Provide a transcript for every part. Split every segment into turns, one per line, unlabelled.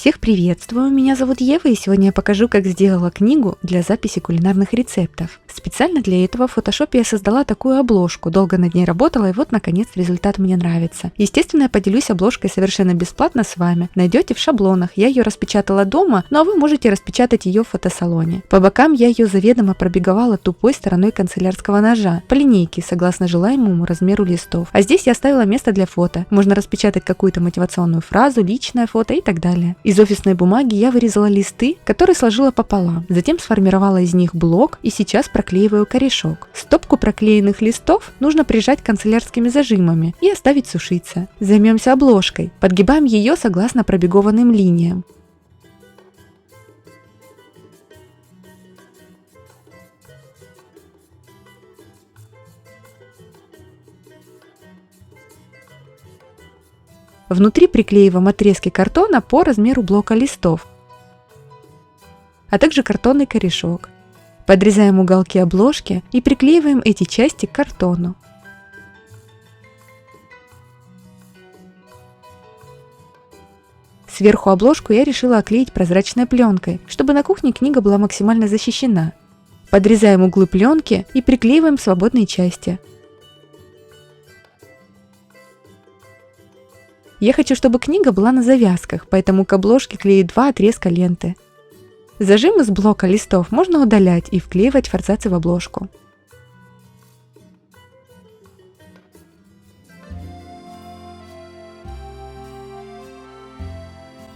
Всех приветствую, меня зовут Ева, и сегодня я покажу, как сделала книгу для записи кулинарных рецептов. Специально для этого в фотошопе я создала такую обложку, долго над ней работала, и вот наконец результат мне нравится. Естественно, я поделюсь обложкой совершенно бесплатно с вами, найдете в шаблонах, я ее распечатала дома, ну а вы можете распечатать ее в фотосалоне. По бокам я ее заведомо пробеговала тупой стороной канцелярского ножа, по линейке, согласно желаемому размеру листов. А здесь я оставила место для фото, можно распечатать какую-то мотивационную фразу, личное фото и так далее. Из офисной бумаги я вырезала листы, которые сложила пополам, затем сформировала из них блок и сейчас проклеиваю корешок. Стопку проклеенных листов нужно прижать канцелярскими зажимами и оставить сушиться. Займемся обложкой, подгибаем ее согласно пробегованным линиям. Внутри приклеиваем отрезки картона по размеру блока листов, а также картонный корешок. Подрезаем уголки обложки и приклеиваем эти части к картону. Сверху обложку я решила оклеить прозрачной пленкой, чтобы на кухне книга была максимально защищена. Подрезаем углы пленки и приклеиваем свободные части. Я хочу, чтобы книга была на завязках, поэтому к обложке клею два отрезка ленты. Зажим из блока листов можно удалять и вклеивать форзацы в обложку.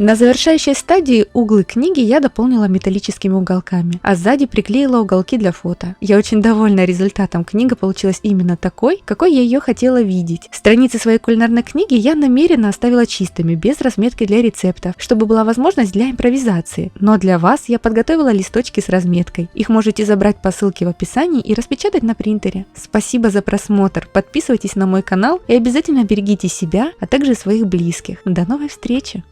На завершающей стадии углы книги я дополнила металлическими уголками, а сзади приклеила уголки для фото. Я очень довольна результатом, книга получилась именно такой, какой я ее хотела видеть. Страницы своей кулинарной книги я намеренно оставила чистыми, без разметки для рецептов, чтобы была возможность для импровизации. Но для вас я подготовила листочки с разметкой. Их можете забрать по ссылке в описании и распечатать на принтере. Спасибо за просмотр, подписывайтесь на мой канал и обязательно берегите себя, а также своих близких. До новой встречи!